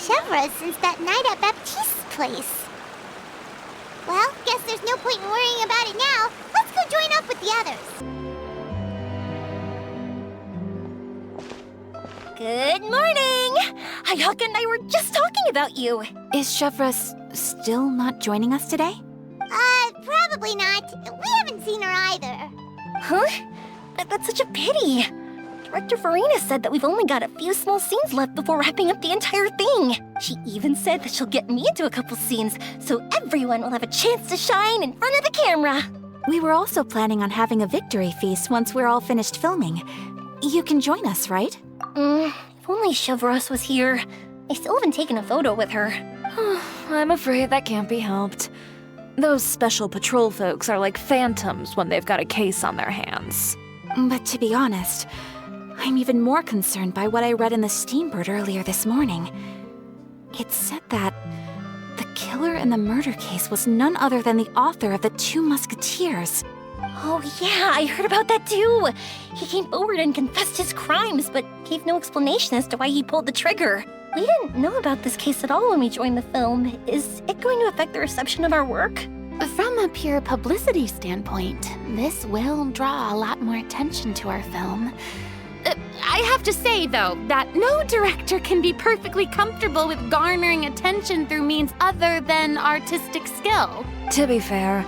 Chevra since that night at Baptiste's place. Well, guess there's no point in worrying about it now. Let's go join up with the others. Good morning! Hayaka and I were just talking about you. Is Chevra still not joining us today? Probably not. We haven't seen her either. Huh? That's such a pity. Director Farina said that we've only got a few small scenes left before wrapping up the entire thing. She even said that she'll get me into a couple scenes, so everyone will have a chance to shine in front of the camera. We were also planning on having a victory feast once we're all finished filming. You can join us, right? If only Chevros was here. I still haven't taken a photo with her. I'm afraid that can't be helped. Those special patrol folks are like phantoms when they've got a case on their hands. But to be honest, I'm even more concerned by what I read in the Steambird earlier this morning. It said that the killer in the murder case was none other than the author of The Two Musketeers. Oh yeah, I heard about that too. He came forward and confessed his crimes, but gave no explanation as to why he pulled the trigger. We didn't know about this case at all when we joined the film. Is it going to affect the reception of our work? From a pure publicity standpoint, this will draw a lot more attention to our film. I have to say, though, that no director can be perfectly comfortable with garnering attention through means other than artistic skill. To be fair,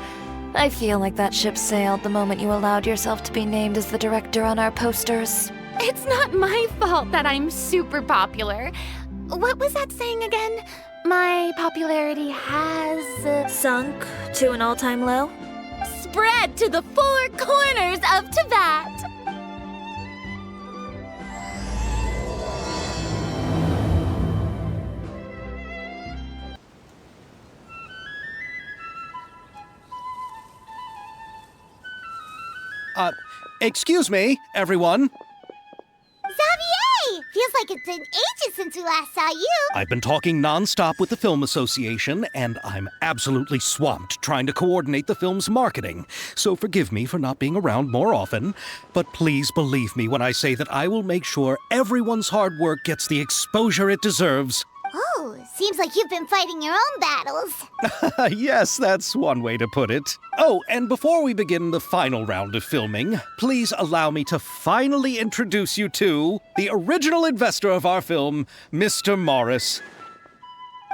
I feel like that ship sailed the moment you allowed yourself to be named as the director on our posters. It's not my fault that I'm super popular. What was that saying again? My popularity has... Sunk to an all-time low? spread to the four corners of Teyvat. Excuse me, everyone. Xavier! Feels like it's been ages since we last saw you. I've been talking nonstop with the Film Association, and I'm absolutely swamped trying to coordinate the film's marketing. So forgive me for not being around more often, but please believe me when I say that I will make sure everyone's hard work gets the exposure it deserves. Oh, seems like you've been fighting your own battles. Yes, that's one way to put it. Oh, and before we begin the final round of filming, please allow me to finally introduce you to the original investor of our film, Mr. Morris.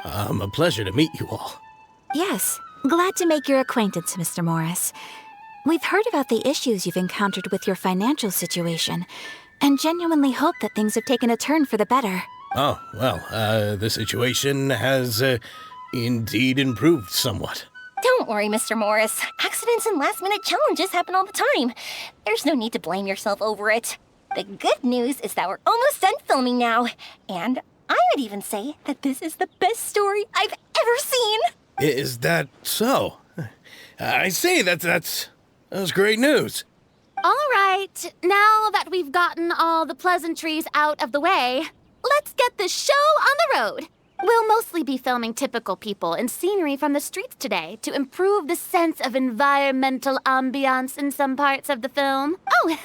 A pleasure to meet you all. Yes, glad to make your acquaintance, Mr. Morris. We've heard about the issues you've encountered with your financial situation, and genuinely hope that things have taken a turn for the better. Oh, well, the situation has indeed improved somewhat. Don't worry, Mr. Morris. Accidents and last-minute challenges happen all the time. There's no need to blame yourself over it. The good news is that we're almost done filming now. And I would even say that this is the best story I've ever seen. Is that so? I see, that's great news. All right, now that we've gotten all the pleasantries out of the way, let's get the show on the road. We'll mostly be filming typical people and scenery from the streets today to improve the sense of environmental ambiance in some parts of the film. Oh,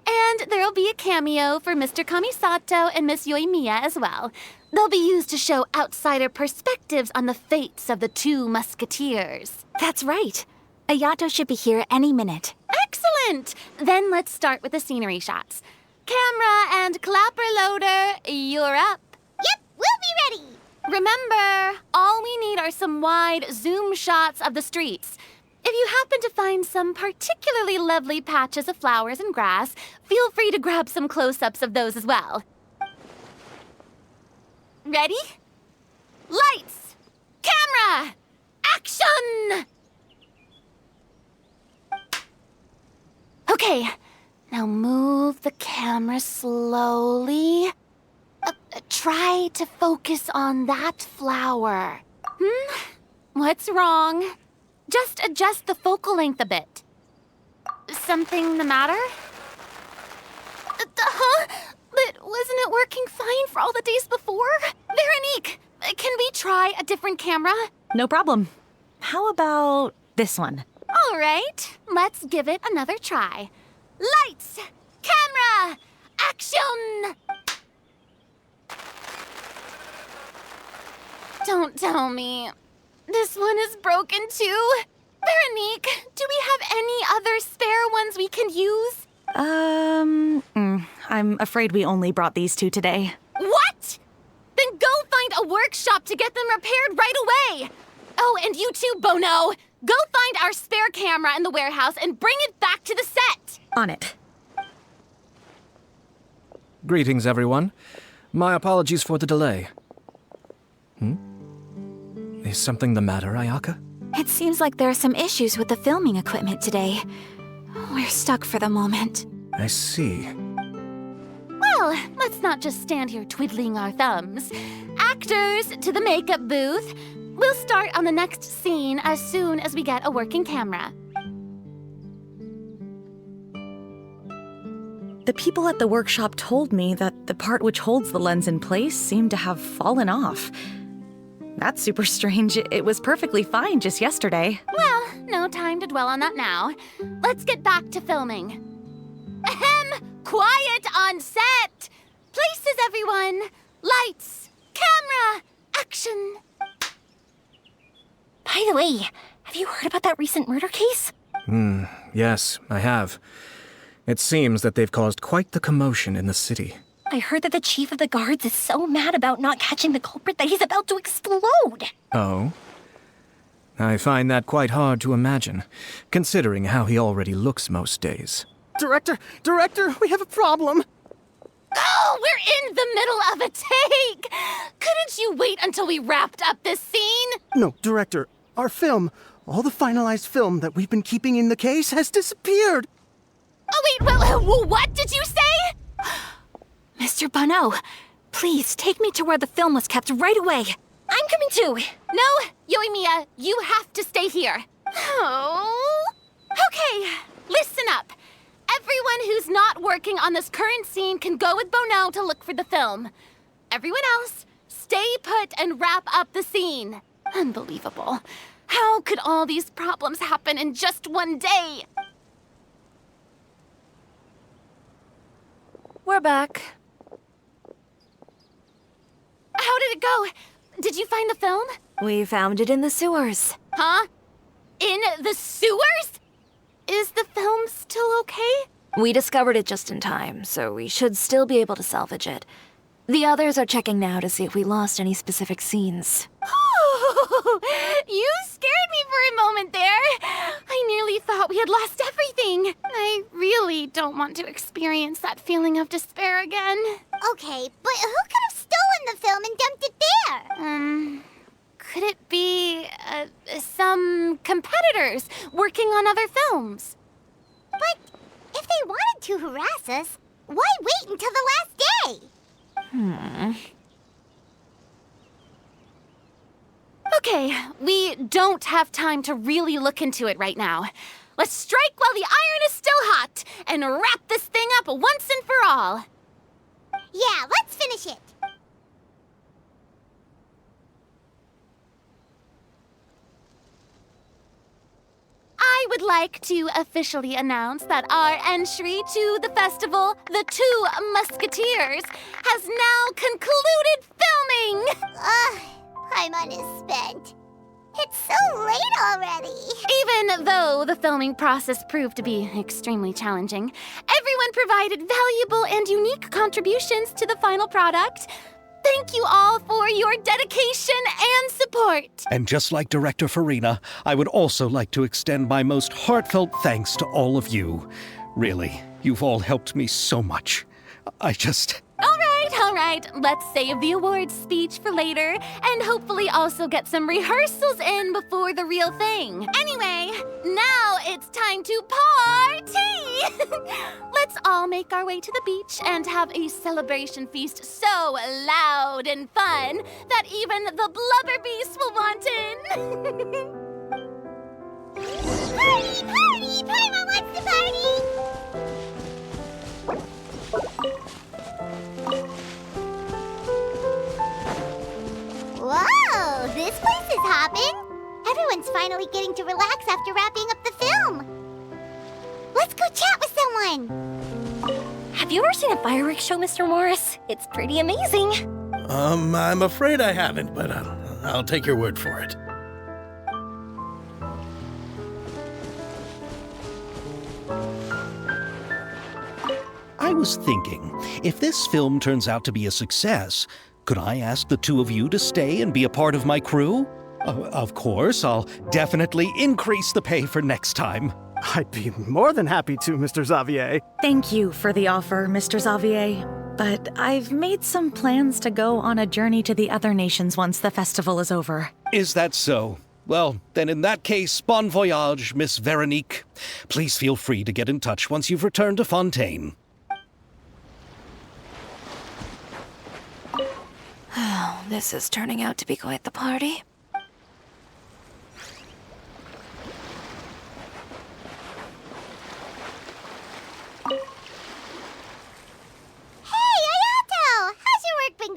and there'll be a cameo for Mr. Kamisato and Miss Yoimiya as well. They'll be used to show outsider perspectives on the fates of the two musketeers. That's right. Ayato should be here any minute. Excellent! Then let's start with the scenery shots. Camera and clapper loader, you're up. Yep, we'll be ready. Remember, all we need are some wide zoom shots of the streets. If you happen to find some particularly lovely patches of flowers and grass, feel free to grab some close-ups of those as well. Ready? Lights! Camera! Action! Okay, now move the camera slowly. Try to focus on that flower. What's wrong? Just adjust the focal length a bit. Something the matter? Huh? But wasn't it working fine for all the days before? Veronique, can we try a different camera? No problem. How about this one? All right, let's give it another try. Lights! Camera! Action! Don't tell me. This one is broken too? Veronique, do we have any other spare ones we can use? I'm afraid we only brought these two today. What? Then go find a workshop to get them repaired right away. Oh, and you too, Bono. Go find our spare camera in the warehouse and bring it back to the set. On it. Greetings, everyone. My apologies for the delay. Is something the matter, Ayaka? It seems like there are some issues with the filming equipment today. We're stuck for the moment. I see. Well, let's not just stand here twiddling our thumbs. Actors, to the makeup booth. We'll start on the next scene as soon as we get a working camera. The people at the workshop told me that the part which holds the lens in place seemed to have fallen off. That's super strange. It was perfectly fine just yesterday. Well, no time to dwell on that now. Let's get back to filming. Ahem! Quiet on set! Places, everyone! Lights! Camera! Action! By the way, have you heard about that recent murder case? Yes, I have. It seems that they've caused quite the commotion in the city. I heard that the chief of the guards is so mad about not catching the culprit that he's about to explode. Oh? I find that quite hard to imagine, considering how he already looks most days. Director, we have a problem. Oh, we're in the middle of a take! Couldn't you wait until we wrapped up this scene? No, Director, our film, all the finalized film that we've been keeping in the case has disappeared. Oh, wait, well, what did you say? Mr. Bono, please take me to where the film was kept right away. I'm coming too. No, Yoimiya, you have to stay here. Oh. Okay, listen up. Everyone who's not working on this current scene can go with Bono to look for the film. Everyone else, stay put and wrap up the scene. Unbelievable. How could all these problems happen in just one day? We're back. How did it go? Did you find the film? We found it in the sewers. Huh? In the sewers? Is the film still okay? We discovered it just in time, so we should still be able to salvage it. The others are checking now to see if we lost any specific scenes. Oh, you scared me for a moment there. I nearly thought we had lost everything. I really don't want to experience that feeling of despair again. Okay, but who could have stolen the film and dumped it there? Could it be, some competitors working on other films? But if they wanted to harass us, why wait until the last day? Okay, we don't have time to really look into it right now. Let's strike while the iron is still hot and wrap this thing up once and for all. Yeah, let's finish it. I would like to officially announce that our entry to the festival, The Two Musketeers, has now concluded filming! Paimon is spent. It's so late already. Even though the filming process proved to be extremely challenging, everyone provided valuable and unique contributions to the final product. Thank you all for your dedication and support. And just like Director Farina, I would also like to extend my most heartfelt thanks to all of you. Really, you've all helped me so much. All right. Let's save the awards speech for later and hopefully also get some rehearsals in before the real thing. Anyway, now it's time to party! Let's all make our way to the beach and have a celebration feast so loud and fun that even the blubber beast will want in. Party! Paimon wants to party! Whoa, this place is hopping. Everyone's finally getting to relax after wrapping up the film. Let's go chat with someone. Have you ever seen a fireworks show, Mr. Morris? It's pretty amazing. I'm afraid I haven't, but I'll take your word for it. I was thinking, if this film turns out to be a success, could I ask the two of you to stay and be a part of my crew? Of course, I'll definitely increase the pay for next time. I'd be more than happy to, Mr. Xavier. Thank you for the offer, Mr. Xavier. But I've made some plans to go on a journey to the other nations once the festival is over. Is that so? Well, then in that case, bon voyage, Miss Veronique. Please feel free to get in touch once you've returned to Fontaine. Oh, this is turning out to be quite the party.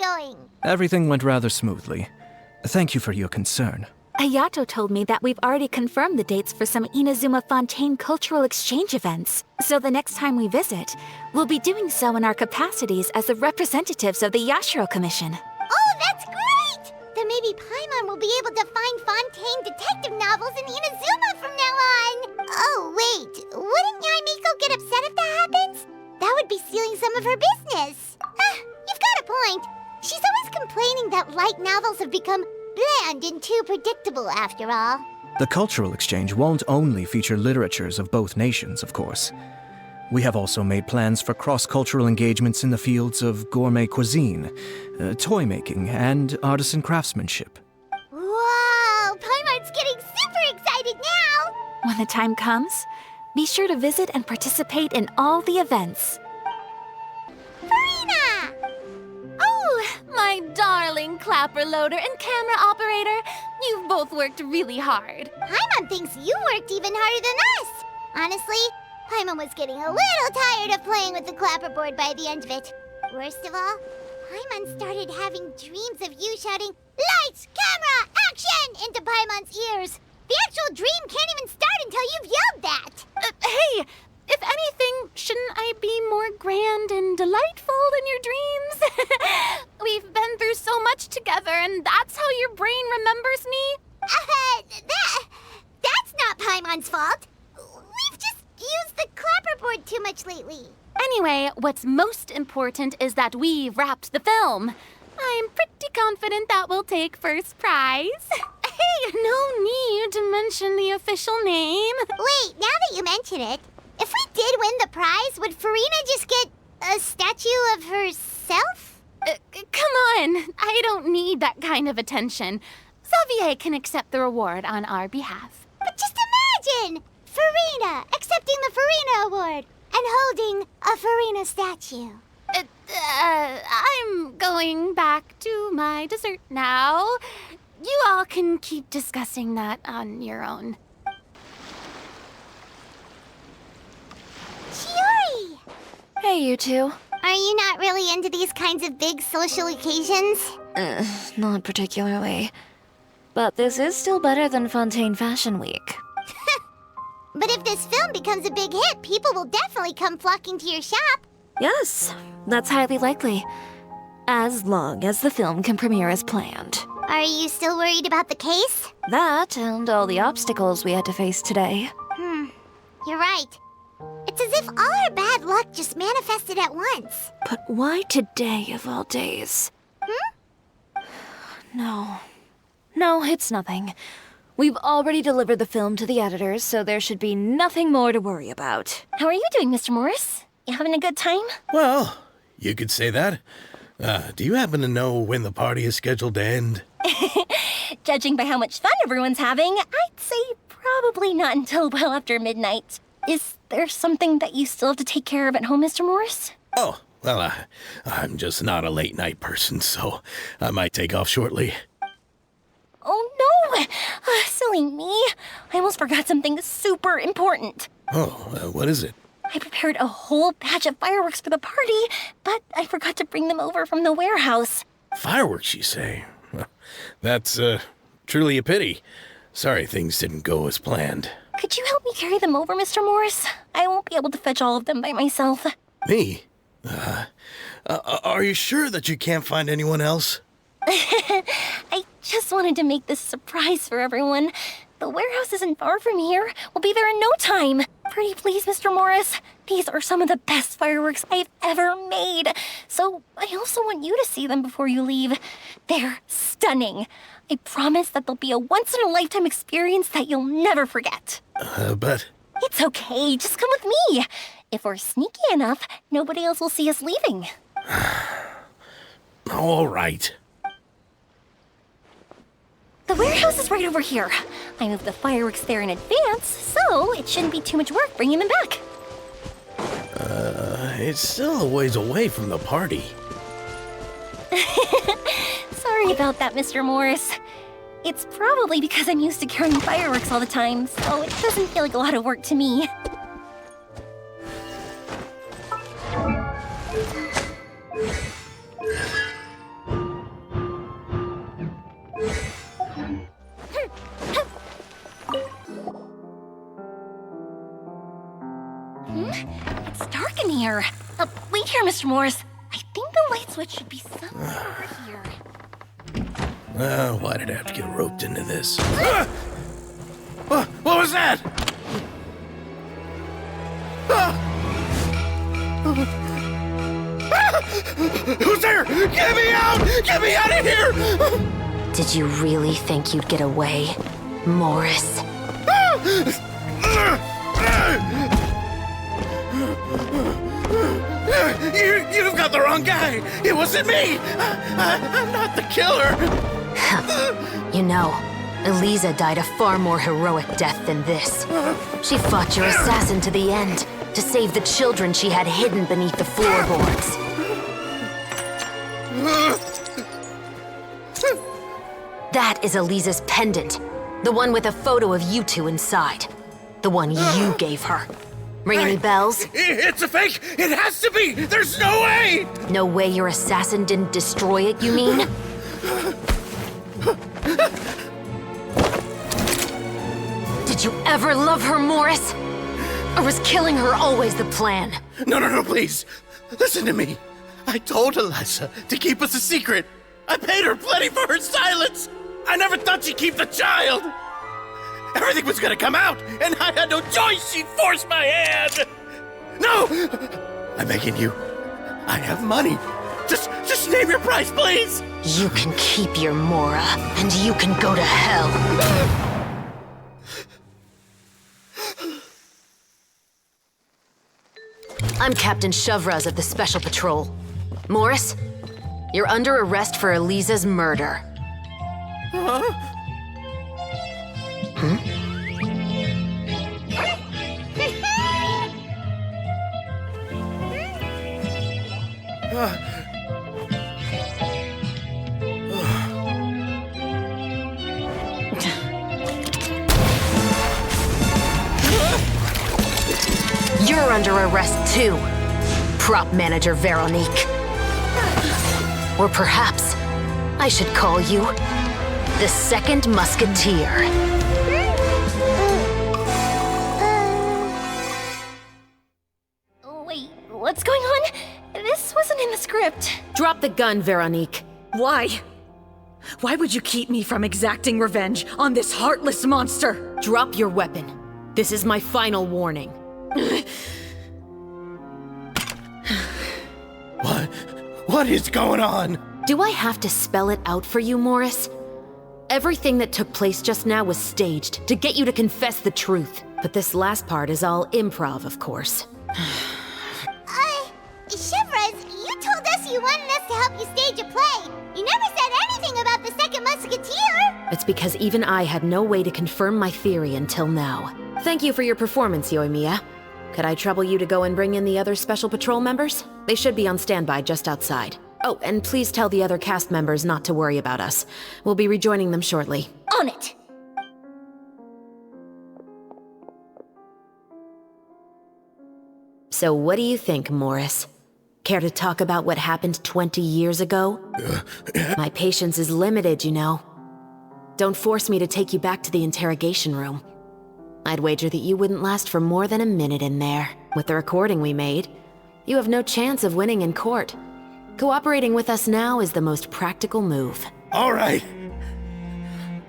Going? Everything went rather smoothly. Thank you for your concern. Ayato told me that we've already confirmed the dates for some Inazuma Fontaine cultural exchange events. So the next time we visit, we'll be doing so in our capacities as the representatives of the Yashiro Commission. Oh, that's great! Then maybe Paimon will be able to find Fontaine detective novels in Inazuma from now on. Oh, wait. Wouldn't Yaimiko get upset if that happens? That would be stealing some of her business. You've got a point. She's always complaining that light novels have become bland and too predictable after all. The cultural exchange won't only feature literatures of both nations, of course. We have also made plans for cross-cultural engagements in the fields of gourmet cuisine, toy making, and artisan craftsmanship. Whoa! Paimon's getting super excited now! When the time comes, be sure to visit and participate in all the events. Furina! Oh, my darling clapper loader and camera operator. You've both worked really hard. Paimon thinks you worked even harder than us. Honestly, Paimon was getting a little tired of playing with the clapperboard by the end of it. Worst of all, Paimon started having dreams of you shouting, "Lights, camera, action!" into Paimon's ears. The actual dream can't even start until you've yelled that. Hey, if anything, shouldn't I be more grand and delightful in your dreams? We've been through so much together, and that's how your brain remembers me? That's not Paimon's fault. We've just used the clapperboard too much lately. Anyway, what's most important is that we've wrapped the film. I'm pretty confident that we'll take first prize. Hey, no need to mention the official name. Wait, now that you mention it, if we did win the prize, would Furina just get a statue of herself? Come on, I don't need that kind of attention. Xavier can accept the reward on our behalf. But just imagine! Furina accepting the Furina Award and holding a Furina statue. I'm going back to my dessert now. You all can keep discussing that on your own. Chiori! Hey, you two. Are you not really into these kinds of big social occasions? Not particularly. But this is still better than Fontaine Fashion Week. But if this film becomes a big hit, people will definitely come flocking to your shop. Yes, that's highly likely. As long as the film can premiere as planned. Are you still worried about the case? That and all the obstacles we had to face today. You're right. It's as if all our bad luck just manifested at once. But why today of all days? No, it's nothing. We've already delivered the film to the editors, so there should be nothing more to worry about. How are you doing, Mr. Morris? You having a good time? Well, you could say that. Do you happen to know when the party is scheduled to end? Judging by how much fun everyone's having, I'd say probably not until well after midnight. Is there something that you still have to take care of at home, Mr. Morris? Oh, well, I'm just not a late night person, so I might take off shortly. Oh no! Silly me. I almost forgot something super important. Oh, what is it? I prepared a whole batch of fireworks for the party, but I forgot to bring them over from the warehouse. Fireworks, you say? That's, truly a pity. Sorry things didn't go as planned. Could you help me carry them over, Mr. Morris? I won't be able to fetch all of them by myself. Me? Are you sure that you can't find anyone else? I Just wanted to make this a surprise for everyone. The warehouse isn't far from here. We'll be there in no time. Pretty please, Mr. Morris. These are some of the best fireworks I've ever made. So I also want you to see them before you leave. They're stunning. I promise that they'll be a once-in-a-lifetime experience that you'll never forget. But... It's okay. Just come with me. If we're sneaky enough, nobody else will see us leaving. all right. The warehouse is right over here. I moved the fireworks there in advance, so it shouldn't be too much work bringing them back. It's still a ways away from the party. Sorry about that, Mr. Morris. It's probably because I'm used to carrying fireworks all the time, so it doesn't feel like a lot of work to me. It's dark in here. Wait here, Mr. Morris. I think the light switch should be somewhere over here. Why did I have to get roped into this? What was that? Who's there? Get me out! Get me out of here! Did you really think you'd get away, Morris? You've got the wrong guy! It wasn't me! I'm not the killer! You know, Eliza died a far more heroic death than this. She fought your assassin to the end, to save the children she had hidden beneath the floorboards. That is Eliza's pendant. The one with a photo of you two inside. The one you gave her. Ring any bells? It's a fake! It has to be! There's no way! No way your assassin didn't destroy it, you mean? Did you ever love her, Morris? Or was killing her always the plan? No, please. Listen to me. I told Eliza to keep us a secret. I paid her plenty for her silence. I never thought she'd keep the child. Everything was gonna come out, and I had no choice. She forced my hand. No! I'm begging you. I have money. Just name your price, please. You can keep your Mora, and you can go to hell. I'm Captain Shovraz of the Special Patrol. Morris, you're under arrest for Eliza's murder. You're under arrest too, Prop Manager Veronique. Or perhaps I should call you the Second Musketeer. Wait, what's going on? This wasn't in the script. Drop the gun, Veronique. Why? Why would you keep me from exacting revenge on this heartless monster? Drop your weapon. This is my final warning. What is going on? Do I have to spell it out for you, Morris? Everything that took place just now was staged to get you to confess the truth. But this last part is all improv, of course. Shovraz, you told us you wanted us to help you stage a play. You never said anything about the Second Musketeer. It's because even I had no way to confirm my theory until now. Thank you for your performance, Yoimiya. Could I trouble you to go and bring in the other Special Patrol members? They should be on standby just outside. Oh, and please tell the other cast members not to worry about us. We'll be rejoining them shortly. On it! So what do you think, Morris? Care to talk about what happened 20 years ago? My patience is limited, you know. Don't force me to take you back to the interrogation room. I'd wager that you wouldn't last for more than a minute in there. With the recording we made, you have no chance of winning in court. Cooperating with us now is the most practical move. All right.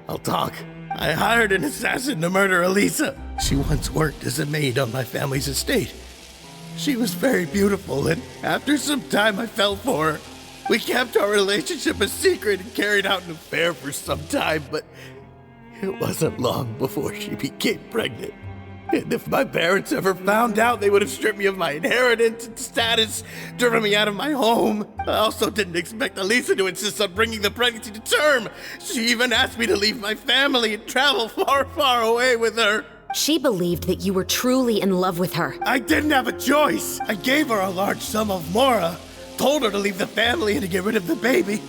I'll talk. I hired an assassin to murder Elisa. She once worked as a maid on my family's estate. She was very beautiful, and after some time I fell for her. We kept our relationship a secret and carried out an affair for some time, but it wasn't long before she became pregnant. And if my parents ever found out, they would have stripped me of my inheritance and status, driven me out of my home. I also didn't expect Elisa to insist on bringing the pregnancy to term. She even asked me to leave my family and travel far, far away with her. She believed that you were truly in love with her. I didn't have a choice. I gave her a large sum of mora, told her to leave the family and to get rid of the baby.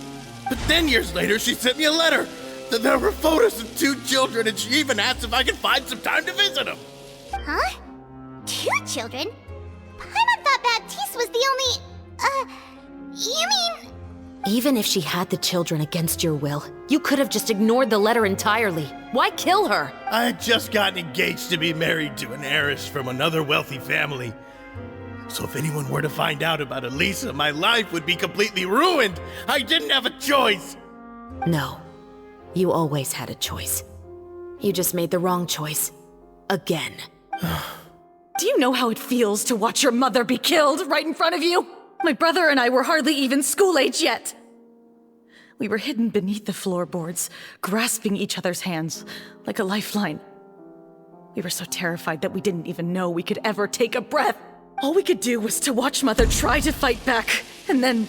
But then years later, she sent me a letter. There were photos of 2 children, and she even asked if I could find some time to visit them. Huh? 2 children? Paimon thought Baptiste was the only... you mean... Even if she had the children against your will, you could have just ignored the letter entirely. Why kill her? I had just gotten engaged to be married to an heiress from another wealthy family. So if anyone were to find out about Elisa, my life would be completely ruined. I didn't have a choice. No. You always had a choice. You just made the wrong choice. Again. Do you know how it feels to watch your mother be killed right in front of you? My brother and I were hardly even school age yet. We were hidden beneath the floorboards, grasping each other's hands like a lifeline. We were so terrified that we didn't even know we could ever take a breath. All we could do was to watch Mother try to fight back, and then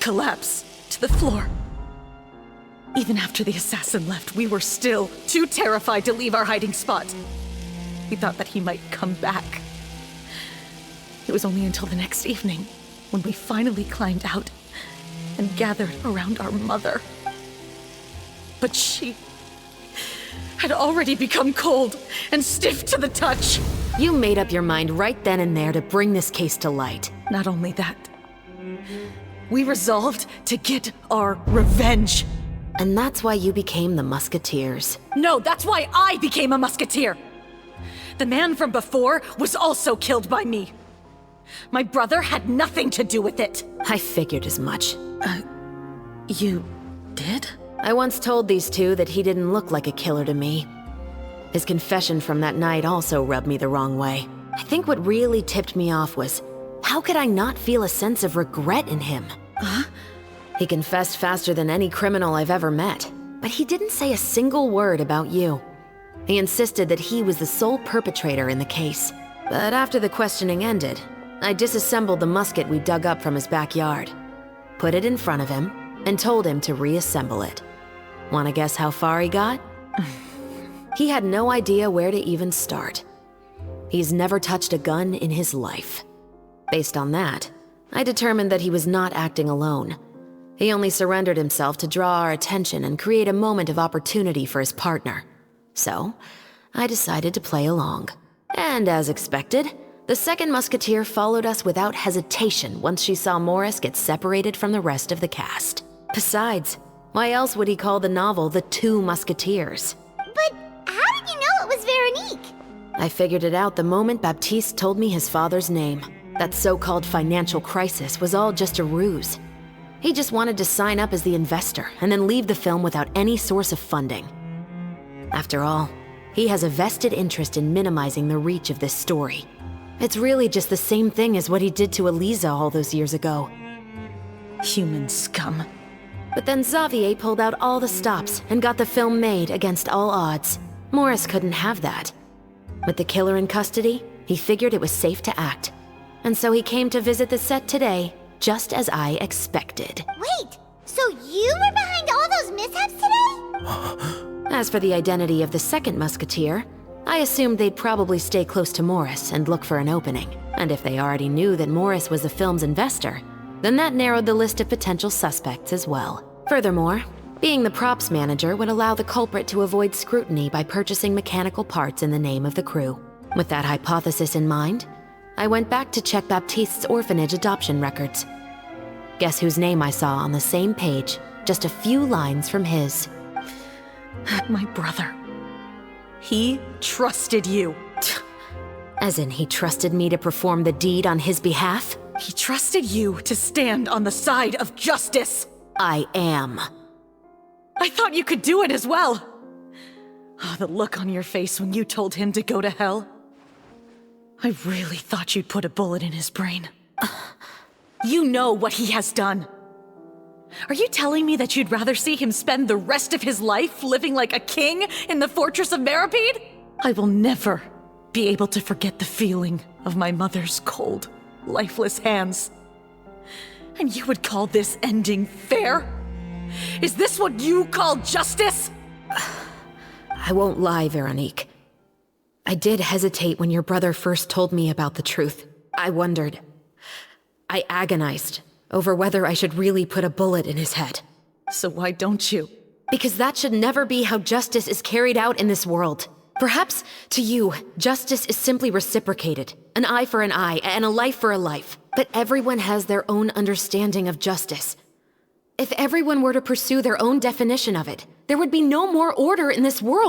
collapse to the floor. Even after the assassin left, we were still too terrified to leave our hiding spot. We thought that he might come back. It was only until the next evening when we finally climbed out and gathered around our mother. But she had already become cold and stiff to the touch. You made up your mind right then and there to bring this case to light. Not only that, we resolved to get our revenge. And that's why you became the Musketeers. No, that's why I became a Musketeer. The man from before was also killed by me. My brother had nothing to do with it. I figured as much. You did? I once told these 2 that he didn't look like a killer to me. His confession from that night also rubbed me the wrong way. I think what really tipped me off was, how could I not feel a sense of regret in him? Huh? He confessed faster than any criminal I've ever met, but he didn't say a single word about you. He insisted that he was the sole perpetrator in the case. But after the questioning ended, I disassembled the musket we dug up from his backyard, put it in front of him, and told him to reassemble it. Wanna guess how far he got? He had no idea where to even start. He's never touched a gun in his life. Based on that, I determined that he was not acting alone. He only surrendered himself to draw our attention and create a moment of opportunity for his partner. So, I decided to play along. And as expected, the second Musketeer followed us without hesitation once she saw Morris get separated from the rest of the cast. Besides, why else would he call the novel The 2 Musketeers? But how did you know it was Veronique? I figured it out the moment Baptiste told me his father's name. That so-called financial crisis was all just a ruse. He just wanted to sign up as the investor and then leave the film without any source of funding. After all, he has a vested interest in minimizing the reach of this story. It's really just the same thing as what he did to Elisa all those years ago. Human scum. But then Xavier pulled out all the stops and got the film made against all odds. Morris couldn't have that. With the killer in custody, he figured it was safe to act. And so he came to visit the set today, just as I expected. Wait, so you were behind all those mishaps today? As for the identity of the second Musketeer, I assumed they'd probably stay close to Morris and look for an opening. And if they already knew that Morris was the film's investor, then that narrowed the list of potential suspects as well. Furthermore, being the props manager would allow the culprit to avoid scrutiny by purchasing mechanical parts in the name of the crew. With that hypothesis in mind, I went back to check Baptiste's orphanage adoption records. Guess whose name I saw on the same page, just a few lines from his. My brother. He trusted you. As in, he trusted me to perform the deed on his behalf? He trusted you to stand on the side of justice. I am. I thought you could do it as well. Oh, the look on your face when you told him to go to hell. I really thought you'd put a bullet in his brain. You know what he has done. Are you telling me that you'd rather see him spend the rest of his life living like a king in the fortress of Meripede? I will never be able to forget the feeling of my mother's cold, lifeless hands. And you would call this ending fair? Is this what you call justice? I won't lie, Veronique. I did hesitate when your brother first told me about the truth. I wondered. I agonized over whether I should really put a bullet in his head. So why don't you? Because that should never be how justice is carried out in this world. Perhaps, to you, justice is simply reciprocated. An eye for an eye, and a life for a life. But everyone has their own understanding of justice. If everyone were to pursue their own definition of it, there would be no more order in this world.